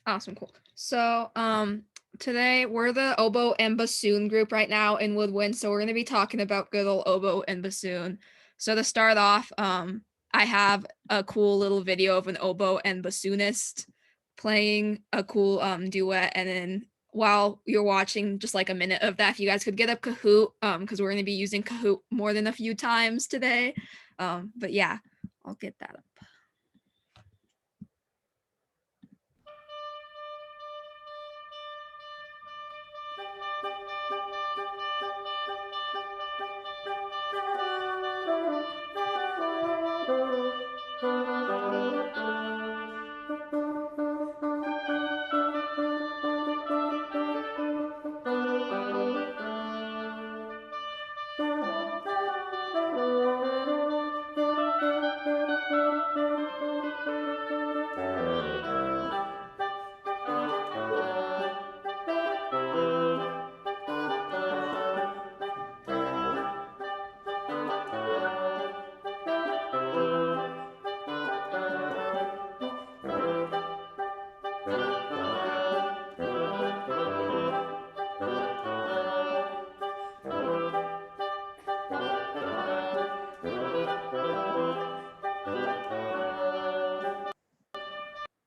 Awesome, cool. So, today we're the oboe and bassoon group right now in Woodwind, so we're gonna be talking about good old oboe and bassoon. So to start off, I have a cool little video of an oboe and bassoonist playing a cool duet, and then while you're watching just like a minute of that, if you guys could get up Kahoot, because we're gonna be using Kahoot more than a few times today. But yeah, I'll get that up.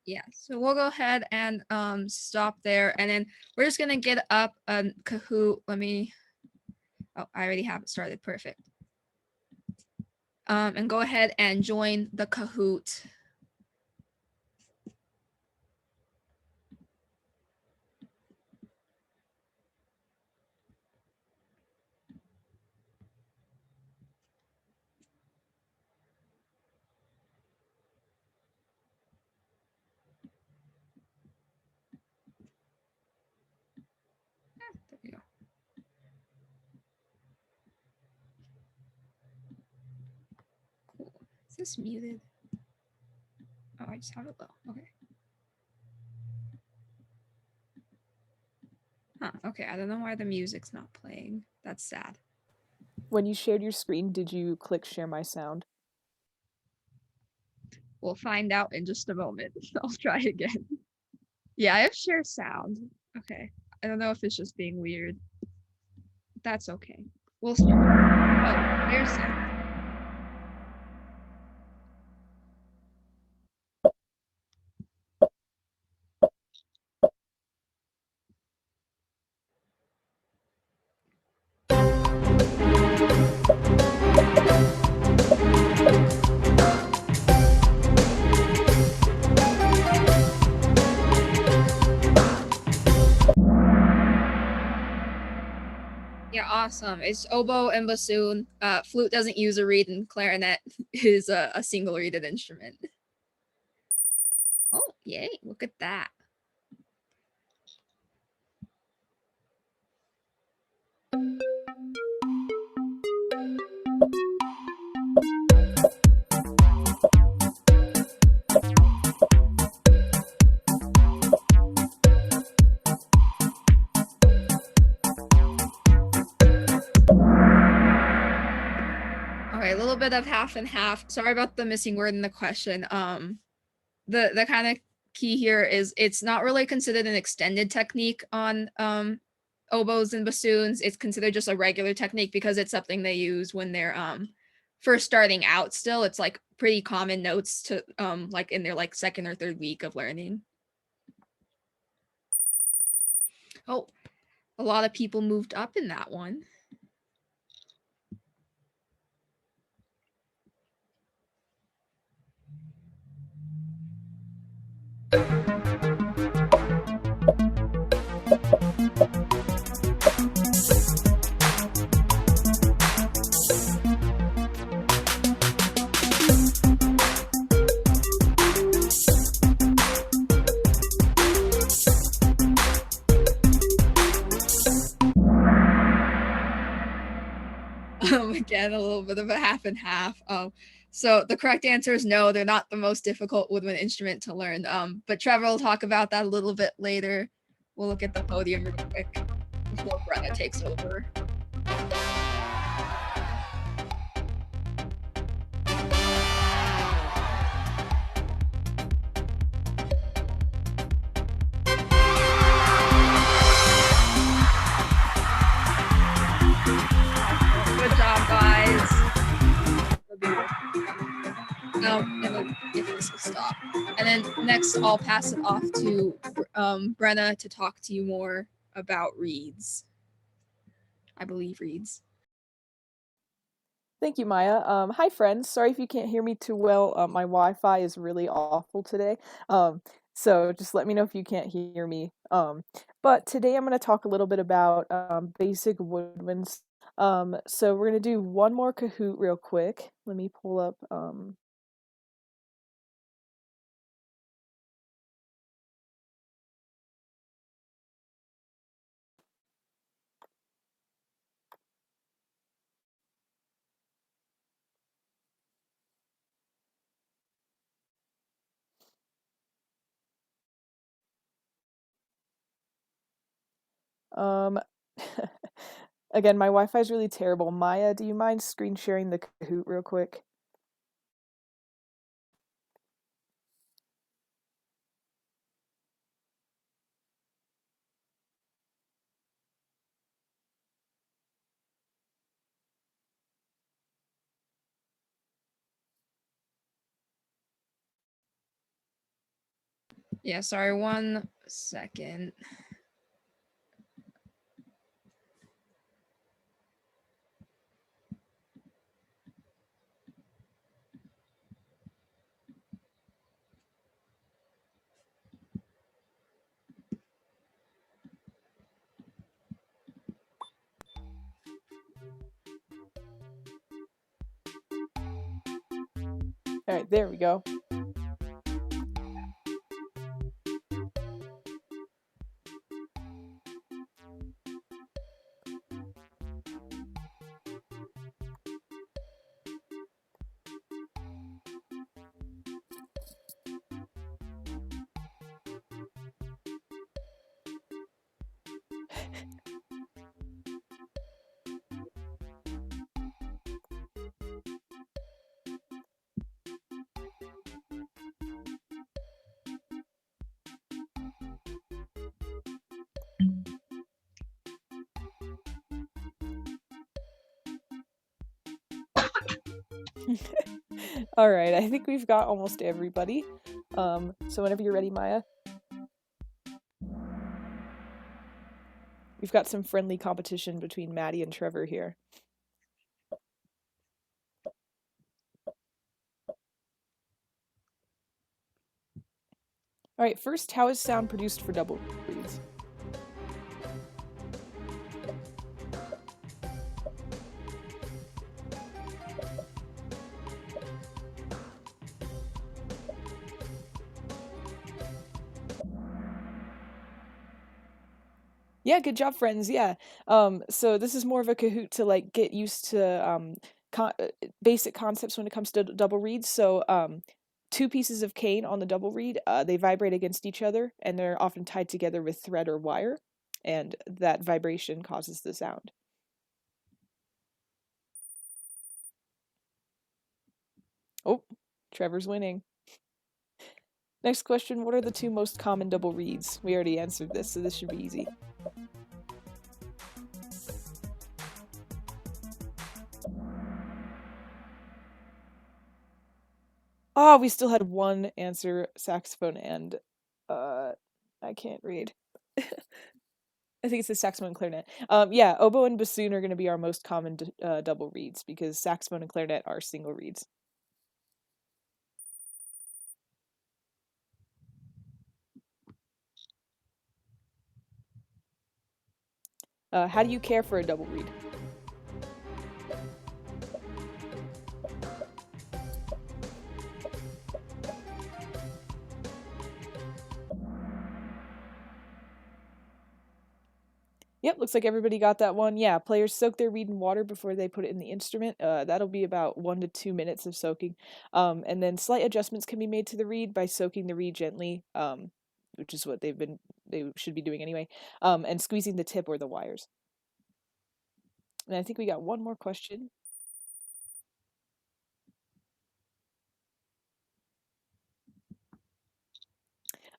Yeah, so we'll go ahead and stop there, and then we're just gonna get up a Kahoot. Let me. Oh, I already have it started. Perfect. And go ahead and join the Kahoot. There we go. Cool. Is this muted? Oh, I just have it low. Okay. Huh. Okay. I don't know why the music's not playing. That's sad. When you shared your screen, did you click share my sound? We'll find out in just a moment. I'll try again. Yeah, I have share sound. Okay. I don't know if it's just being weird. That's okay. We'll start. Oh, there's sound. Yeah, awesome. It's oboe and bassoon. Flute doesn't use a reed, and clarinet is a single reeded instrument. Oh, yay, look at that. All right, a little bit of half and half. Sorry about the missing word in the question. The kind of key here is it's not really considered an extended technique on oboes and bassoons. It's considered just a regular technique because it's something they use when they're first starting out. Still, it's like pretty common notes to like in their like second or third week of learning. Oh, a lot of people moved up in that one. Again, a little bit of a half and half. So the correct answer is no, they're not the most difficult woodwind instrument to learn. But Trevor will talk about that a little bit later. We'll look at the podium real quick before Brenna takes over. if this will stop. And then next, I'll pass it off to Brenna to talk to you more about reads. I believe reads. Thank you, Maya. Hi, friends. Sorry if you can't hear me too well. My Wi-Fi is really awful today. So just let me know if you can't hear me. But today I'm going to talk a little bit about basic woodwinds. So we're going to do one more Kahoot real quick. Let me pull up. Again, my Wi-Fi is really terrible. Maya, do you mind screen sharing the Kahoot real quick? Yeah, sorry, 1 second. All right, there we go. All right, I think we've got almost everybody. So whenever you're ready, Maya. We've got some friendly competition between Maddie and Trevor here. All right, first, how is sound produced for double reads? Yeah, good job, friends. Yeah. So this is more of a Kahoot to like get used to basic concepts when it comes to double reads. So two pieces of cane on the double read, they vibrate against each other, and they're often tied together with thread or wire, and that vibration causes the sound. Oh, Trevor's winning. Next question, what are the two most common double reads? We already answered this, so this should be easy. Oh, we still had one answer, saxophone and I can't read. I think it's the saxophone and clarinet. Yeah, oboe and bassoon are going to be our most common double reads because saxophone and clarinet are single reads. How do you care for a double read? Yep, looks like everybody got that one. Yeah, players soak their reed in water before they put it in the instrument. That'll be about 1 to 2 minutes of soaking. And then slight adjustments can be made to the reed by soaking the reed gently, which is what they should be doing anyway, and squeezing the tip or the wires. And I think we got one more question.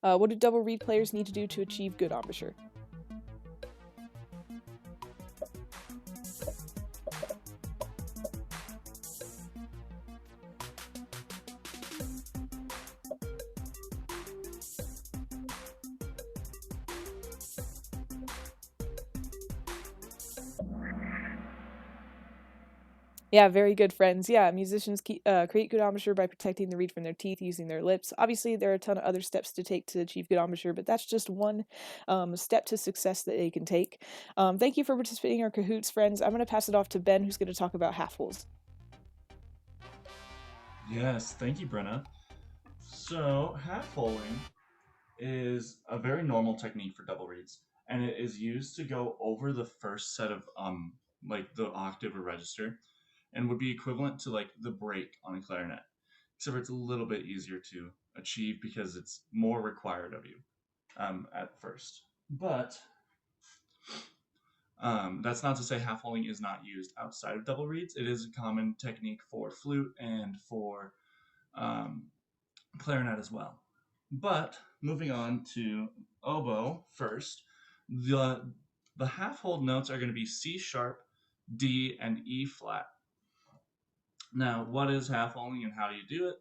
What do double reed players need to do to achieve good embouchure? Yeah, very good friends. Yeah, musicians create good embouchure by protecting the reed from their teeth using their lips. Obviously, there are a ton of other steps to take to achieve good embouchure, but that's just one step to success that they can take. Thank you for participating in our Cahoots, friends. I'm going to pass it off to Ben, who's going to talk about half holes. Yes, thank you, Brenna. So, half holing is a very normal technique for double reeds, and it is used to go over the first set of like the octave or register, and would be equivalent to like the break on a clarinet, except for it's a little bit easier to achieve because it's more required of you at first. But that's not to say half holing is not used outside of double reeds. It is a common technique for flute and for um, clarinet as well. But moving on to oboe first, the half hold notes are going to be C sharp, D, and E flat. Now, what is half holding and how do you do it?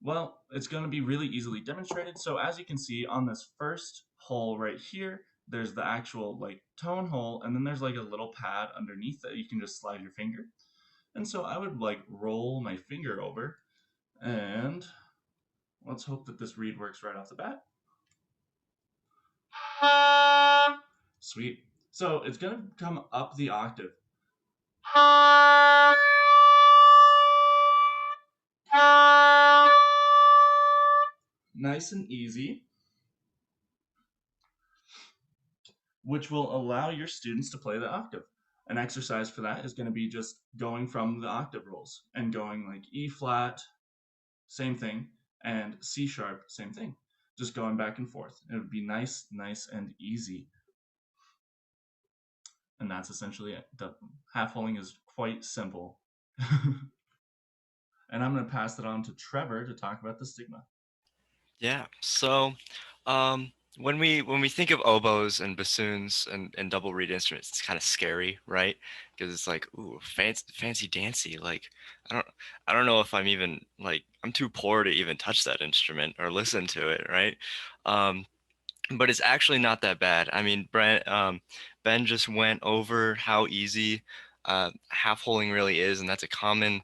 Well, it's going to be really easily demonstrated. So as you can see on this first hole right here, there's the actual like tone hole, and then there's like a little pad underneath that you can just slide your finger. And so I would like roll my finger over, and let's hope that this reed works right off the bat. Sweet. So it's going to come up the octave. Nice and easy, which will allow your students to play the octave. An exercise for that is going to be just going from the octave rolls and going like E flat, same thing, and C sharp, same thing. Just going back and forth. It would be nice, nice, and easy. And that's essentially it. The half holing is quite simple. And I'm going to pass it on to Trevor to talk about the stigma. Yeah. So, um, when we think of oboes and bassoons and double reed instruments, it's kind of scary, right? Because it's like, ooh, fancy dancy. Like, I don't I don't know if I'm even like I'm too poor to even touch that instrument or listen to it, right? Um, but it's actually not that bad. I mean, Ben just went over how easy half holing really is, and that's a common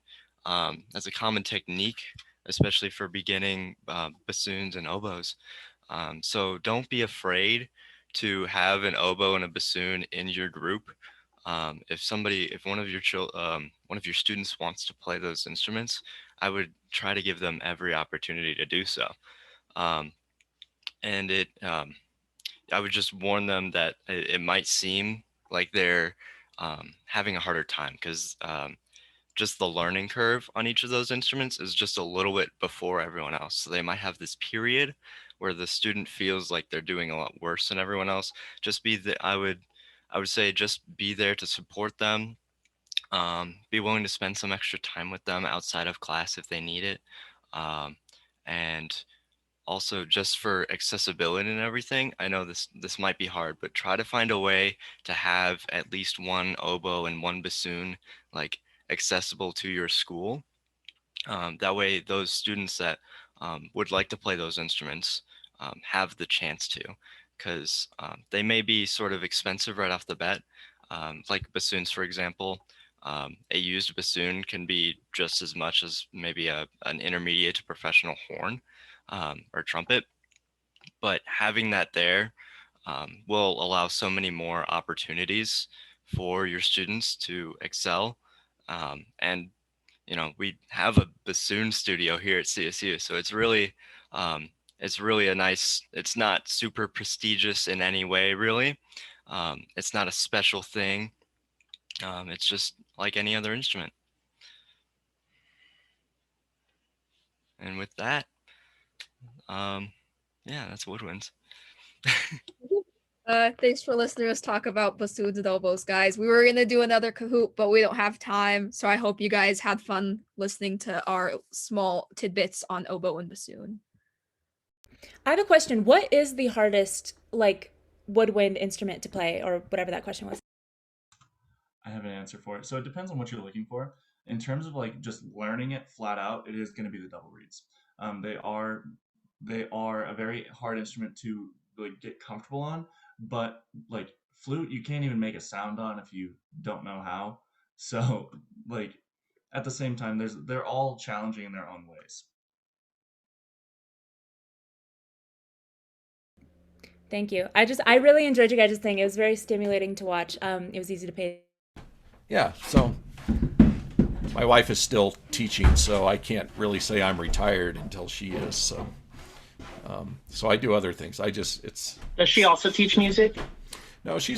technique, especially for beginning bassoons and oboes. So don't be afraid to have an oboe and a bassoon in your group. If one of your students wants to play those instruments, I would try to give them every opportunity to do so. Um, and I would just warn them that it might seem like they're having a harder time because just the learning curve on each of those instruments is just a little bit before everyone else. So they might have this period where the student feels like they're doing a lot worse than everyone else. Just be the I would say just be there to support them. Be willing to spend some extra time with them outside of class if they need it. Um, and also just for accessibility and everything, I know this might be hard, but try to find a way to have at least one oboe and one bassoon like accessible to your school. That way, those students that would like to play those instruments have the chance to, because they may be sort of expensive right off the bat, like bassoons, for example. A used bassoon can be just as much as maybe an intermediate to professional horn or trumpet, but having that there will allow so many more opportunities for your students to excel. And we have a bassoon studio here at CSU, so it's really a nice. It's not super prestigious in any way, really. It's not a special thing. It's just like any other instrument. And with that, um, yeah, that's woodwinds. Thanks for listening to us talk about bassoons and oboes, guys. We were gonna do another Kahoot, but we don't have time. So I hope you guys had fun listening to our small tidbits on oboe and bassoon. I have a question. What is the hardest, like, woodwind instrument to play, or whatever that question was? I have an answer for it. So it depends on what you're looking for. In terms of like just learning it flat out, it is going to be the double reeds. They are a very hard instrument to like get comfortable on, but like flute, you can't even make a sound on if you don't know how. So like at the same time, they're all challenging in their own ways. Thank you. I really enjoyed you guys' thing. It was very stimulating to watch. It was easy to pay. Yeah, so my wife is still teaching, so I can't really say I'm retired until she is. So I do other things. Does she also teach music? No, she's